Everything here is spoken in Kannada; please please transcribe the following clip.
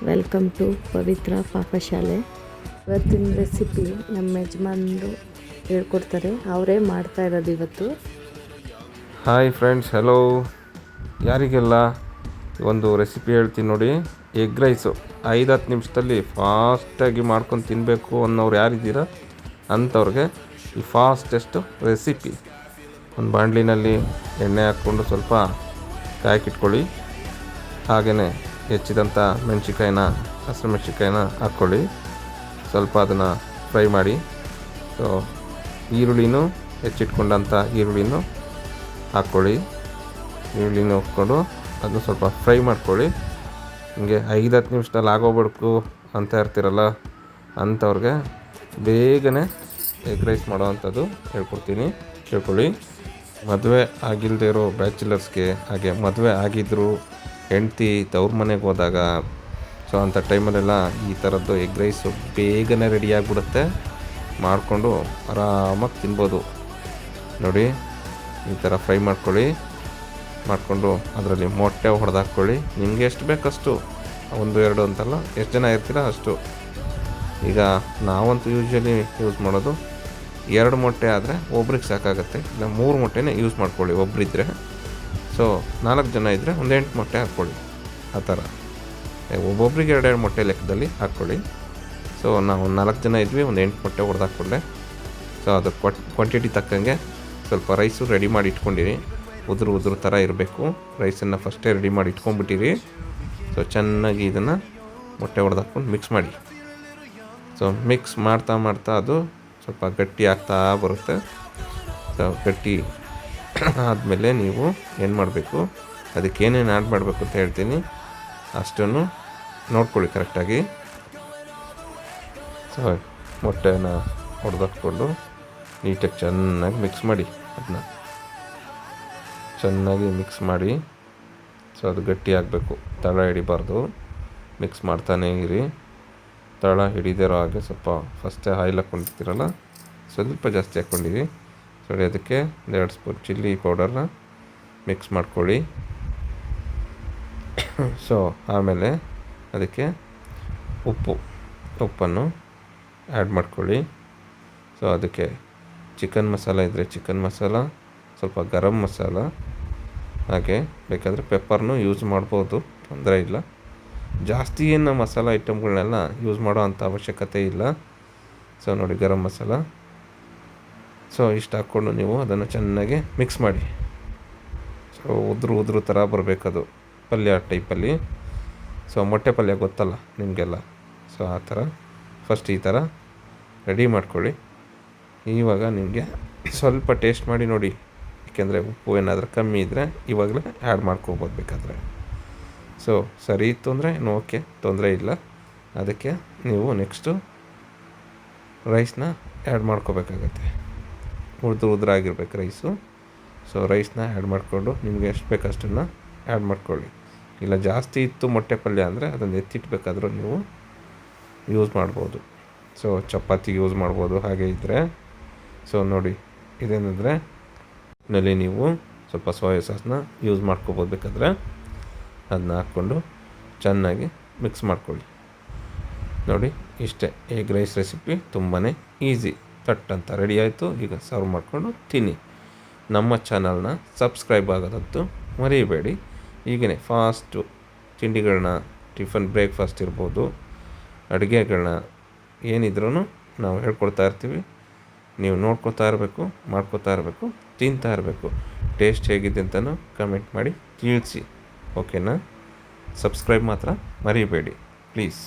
ವೆಲ್ಕಮ್ ಟು ಪವಿತ್ರ ಪಾಕಶಾಲೆ. ಇವತ್ತಿನ ರೆಸಿಪಿ ನಮ್ಮ ಯಜಮಾನರು ಹೇಳ್ಕೊಡ್ತಾರೆ, ಅವರೇ ಮಾಡ್ತಾ ಇರೋದು ಇವತ್ತು. Hi friends, hello. ಯಾರಿಗೆಲ್ಲ ಒಂದು ರೆಸಿಪಿ ಹೇಳ್ತೀನಿ ನೋಡಿ. ಎಗ್ ರೈಸು 5-10 ನಿಮಿಷದಲ್ಲಿ ಫಾಸ್ಟಾಗಿ ಮಾಡ್ಕೊಂಡು ತಿನ್ನಬೇಕು ಅನ್ನೋರು ಯಾರಿದ್ದೀರ ಅಂಥವ್ರಿಗೆ ಈ ಫಾಸ್ಟೆಸ್ಟು ರೆಸಿಪಿ. ಒಂದು ಬಾಣಲಿನಲ್ಲಿ ಎಣ್ಣೆ ಹಾಕ್ಕೊಂಡು ಸ್ವಲ್ಪ ಕಾಯಕ್ಕಿಟ್ಕೊಳ್ಳಿ. ಹಾಗೆಯೇ ಹೆಚ್ಚಿದಂಥ ಹಸಿರು ಮೆಣಸಿನ್ಕಾಯಿನ ಹಾಕ್ಕೊಳ್ಳಿ. ಸ್ವಲ್ಪ ಅದನ್ನು ಫ್ರೈ ಮಾಡಿ. ಸೊ ಈರುಳ್ಳಿನೂ ಹೆಚ್ಚಿಟ್ಕೊಂಡಂಥ ಈರುಳ್ಳಿನೂ ಹಾಕ್ಕೊಳ್ಳಿ. ಈರುಳ್ಳಿನೂ ಹಾಕ್ಕೊಂಡು ಅದನ್ನು ಸ್ವಲ್ಪ ಫ್ರೈ ಮಾಡ್ಕೊಳ್ಳಿ. ಹಿಂಗೆ 5-10 ನಿಮಿಷದಲ್ಲಿ ಆಗೋಗ್ಬಿಡ್ಕು ಅಂತ ಇರ್ತೀರಲ್ಲ ಅಂಥವ್ರಿಗೆ ಬೇಗನೆ ಎಗ್ ರೈಸ್ ಮಾಡೋ ಅಂಥದ್ದು ಹೇಳ್ಕೊಡ್ತೀನಿ, ತಿಳ್ಕೊಳ್ಳಿ. ಮದುವೆ ಆಗಿಲ್ಲದೆ ಇರೋ ಬ್ಯಾಚುಲರ್ಸ್ಗೆ, ಹಾಗೆ ಮದುವೆ ಆಗಿದ್ದರು ಹೆಂಡ್ತಿ ತವ್ರ ಮನೆಗೆ ಹೋದಾಗ, ಸೊ ಅಂಥ ಟೈಮಲ್ಲೆಲ್ಲ ಈ ಥರದ್ದು ಎಗ್ ರೈಸು ಬೇಗನೆ ರೆಡಿಯಾಗಿಬಿಡುತ್ತೆ. ಮಾಡಿಕೊಂಡು ಆರಾಮಾಗಿ ತಿನ್ಬೋದು. ನೋಡಿ, ಈ ಥರ ಫ್ರೈ ಮಾಡ್ಕೊಳ್ಳಿ. ಮಾಡಿಕೊಂಡು ಅದರಲ್ಲಿ ಮೊಟ್ಟೆ ಹೊಡೆದಾಕ್ಕೊಳ್ಳಿ. ನಿಮಗೆ ಎಷ್ಟು ಬೇಕಷ್ಟು, 1-2 ಅಂತಲ್ಲ, ಎಷ್ಟು ಜನ ಇರ್ತೀರ ಅಷ್ಟು. ಈಗ ನಾವಂತೂ ಯೂಶ್ವಲಿ ಯೂಸ್ ಮಾಡೋದು 2 ಮೊಟ್ಟೆ ಆದರೆ ಒಬ್ರಿಗೆ ಸಾಕಾಗುತ್ತೆ. ಇಲ್ಲ 3 ಮೊಟ್ಟೆನೇ ಯೂಸ್ ಮಾಡ್ಕೊಳ್ಳಿ ಒಬ್ಬರಿದ್ದರೆ. ಸೊ 4 ಜನ ಇದ್ದರೆ 8 ಮೊಟ್ಟೆ ಹಾಕ್ಕೊಳ್ಳಿ. ಆ ಥರ ಒಬ್ಬೊಬ್ರಿಗೆ 2 ಮೊಟ್ಟೆ ಲೆಕ್ಕದಲ್ಲಿ ಹಾಕ್ಕೊಳ್ಳಿ. ಸೊ ನಾವು 4 ಜನ ಇದ್ವಿ, 8 ಮೊಟ್ಟೆ ಹೊಡೆದು ಹಾಕ್ಕೊಂಡೆ. ಸೊ ಅದು ಕ್ವಾಂಟಿಟಿ ತಕ್ಕಂಗೆ ಸ್ವಲ್ಪ ರೈಸು ರೆಡಿ ಮಾಡಿ ಇಟ್ಕೊಂಡಿರಿ. ಉದುರು ಥರ ಇರಬೇಕು. ರೈಸನ್ನು ಫಸ್ಟೇ ರೆಡಿ ಮಾಡಿ ಇಟ್ಕೊಂಡ್ಬಿಟ್ಟಿರಿ. ಸೊ ಚೆನ್ನಾಗಿ ಇದನ್ನು ಮೊಟ್ಟೆ ಹೊಡೆದು ಹಾಕ್ಕೊಂಡು ಮಿಕ್ಸ್ ಮಾಡಿ. ಸೊ ಮಿಕ್ಸ್ ಮಾಡ್ತಾ ಅದು ಸ್ವಲ್ಪ ಗಟ್ಟಿ ಆಗ್ತಾ ಬರುತ್ತೆ. ಸೊ ಗಟ್ಟಿ ಆದಮೇಲೆ ನೀವು ಏನು ಮಾಡಬೇಕು, ಅದಕ್ಕೆ ಏನೇನು ಆ್ಯಡ್ ಮಾಡಬೇಕು ಅಂತ ಹೇಳ್ತೀನಿ, ಅಷ್ಟನ್ನು ನೋಡ್ಕೊಳ್ಳಿ ಕರೆಕ್ಟಾಗಿ. ಸೊ ಮೊಟ್ಟೆನ ಹೊಡೆದಾಕ್ಕೊಂಡು ನೀಟಾಗಿ ಚೆನ್ನಾಗಿ ಮಿಕ್ಸ್ ಮಾಡಿ. ಅದನ್ನ ಚೆನ್ನಾಗಿ ಮಿಕ್ಸ್ ಮಾಡಿ. ಸೊ ಅದು ಗಟ್ಟಿ ಆಗಬೇಕು, ತಳ ಹಿಡಿಬಾರ್ದು. ಮಿಕ್ಸ್ ಮಾಡ್ತಾನೇ ಇರಿ. ತಳ ಹಿಡಿದಿರೋ ಹಾಗೆ ಸ್ವಲ್ಪ ಫಸ್ಟೇ ಆಯಿಲ್ ಹಾಕ್ಕೊಂಡಿರ್ತೀರಲ್ಲ, ಸ್ವಲ್ಪ ಜಾಸ್ತಿ ಹಾಕ್ಕೊಂಡಿರಿ. ಸೊ ಅದಕ್ಕೆ 2 ಸ್ಪೂನ್ ಚಿಲ್ಲಿ ಪೌಡರ್ನ ಮಿಕ್ಸ್ ಮಾಡ್ಕೊಳ್ಳಿ. ಸೊ ಆಮೇಲೆ ಅದಕ್ಕೆ ಉಪ್ಪನ್ನು ಆ್ಯಡ್ ಮಾಡ್ಕೊಳ್ಳಿ. ಸೊ ಅದಕ್ಕೆ ಚಿಕನ್ ಮಸಾಲ ಇದ್ದರೆ ಚಿಕನ್ ಮಸಾಲ, ಸ್ವಲ್ಪ ಗರಂ ಮಸಾಲ, ಹಾಗೆ ಬೇಕಾದರೆ ಪೆಪ್ಪರ್ನೂ ಯೂಸ್ ಮಾಡ್ಬೋದು, ತೊಂದರೆ ಇಲ್ಲ. ಜಾಸ್ತಿ ಏನು ಮಸಾಲ ಐಟಮ್ಗಳನ್ನೆಲ್ಲ ಯೂಸ್ ಮಾಡೋ ಅಂಥ ಅವಶ್ಯಕತೆ ಇಲ್ಲ. ಸೊ ನೋಡಿ, ಗರಂ ಮಸಾಲ. ಸೊ ಇಷ್ಟು ಹಾಕ್ಕೊಂಡು ನೀವು ಅದನ್ನು ಚೆನ್ನಾಗಿ ಮಿಕ್ಸ್ ಮಾಡಿ. ಸೊ ಉದುರು ಥರ ಬರಬೇಕದು, ಪಲ್ಯ ಟೈಪಲ್ಲಿ. ಸೊ ಮೊಟ್ಟೆ ಪಲ್ಯ ಗೊತ್ತಲ್ಲ ನಿಮಗೆಲ್ಲ. ಸೊ ಆ ಥರ ಫಸ್ಟ್ ಈ ಥರ ರೆಡಿ ಮಾಡ್ಕೊಳ್ಳಿ. ಇವಾಗ ನಿಮಗೆ ಸ್ವಲ್ಪ ಟೇಸ್ಟ್ ಮಾಡಿ ನೋಡಿ, ಏಕೆಂದರೆ ಉಪ್ಪು ಏನಾದರೂ ಕಮ್ಮಿ ಇದ್ದರೆ ಇವಾಗಲೇ ಆ್ಯಡ್ ಮಾಡ್ಕೊಬೋದು ಬೇಕಾದರೆ. ಸೊ ಸರಿ ಇತ್ತು ಅಂದರೆ ಏನು ಓಕೆ, ತೊಂದರೆ ಇಲ್ಲ. ಅದಕ್ಕೆ ನೀವು ನೆಕ್ಸ್ಟು ರೈಸ್ನ ಆ್ಯಡ್ ಮಾಡ್ಕೋಬೇಕಾಗತ್ತೆ. ಉದುರಾಗಿರ್ಬೇಕು ರೈಸು. ಸೊ ರೈಸ್ನ ಆ್ಯಡ್ ಮಾಡಿಕೊಂಡು ನಿಮಗೆ ಎಷ್ಟು ಬೇಕು ಅಷ್ಟನ್ನು ಆ್ಯಡ್ ಮಾಡ್ಕೊಳ್ಳಿ. ಇಲ್ಲ ಜಾಸ್ತಿ ಇತ್ತು ಮೊಟ್ಟೆ ಪಲ್ಯ ಅಂದರೆ ಅದನ್ನು ಎತ್ತಿಟ್ಬೇಕಾದ್ರೂ ನೀವು ಯೂಸ್ ಮಾಡ್ಬೋದು. ಸೊ ಚಪಾತಿಗೆ ಯೂಸ್ ಮಾಡ್ಬೋದು ಹಾಗೆ ಇದ್ದರೆ. ಸೊ ನೋಡಿ, ಇದೇನೆಂದರೆ ನಲ್ಲಿ ನೀವು ಸ್ವಲ್ಪ ಸೋಯಾ ಸಾಸ್ನ ಯೂಸ್ ಮಾಡ್ಕೊಬೋದು ಬೇಕಾದರೆ. ಅದನ್ನ ಹಾಕ್ಕೊಂಡು ಚೆನ್ನಾಗಿ ಮಿಕ್ಸ್ ಮಾಡ್ಕೊಳ್ಳಿ. ನೋಡಿ, ಇಷ್ಟೇ ಎಗ್ ರೈಸ್ ರೆಸಿಪಿ. ತುಂಬಾ ಈಸಿ. ಅಂತ ರೆಡಿ ಆಯಿತು. ಈಗ ಸರ್ವ್ ಮಾಡಿಕೊಂಡು ತಿನ್ನಿ. ನಮ್ಮ ಚಾನಲ್ನ ಸಬ್ಸ್ಕ್ರೈಬ್ ಆಗೋದಂತೂ ಮರಿಬೇಡಿ. ಈಗೇ ಫಾಸ್ಟು ತಿಂಡಿಗಳನ್ನ, ಟಿಫನ್ ಬ್ರೇಕ್ಫಾಸ್ಟ್ ಇರ್ಬೋದು, ಅಡುಗೆಗಳನ್ನ ಏನಿದ್ರೂ ನಾವು ಹೇಳ್ಕೊಡ್ತಾ ಇರ್ತೀವಿ. ನೀವು ನೋಡ್ಕೊತಾ ಇರಬೇಕು, ಮಾಡ್ಕೊತಾ ಇರಬೇಕು, ತಿಂತಾ ಇರಬೇಕು. ಟೇಸ್ಟ್ ಹೇಗಿದೆ ಅಂತಲೂ ಕಮೆಂಟ್ ಮಾಡಿ ತಿಳಿಸಿ, ಓಕೆನಾ? ಸಬ್ಸ್ಕ್ರೈಬ್ ಮಾತ್ರ ಮರಿಬೇಡಿ ಪ್ಲೀಸ್.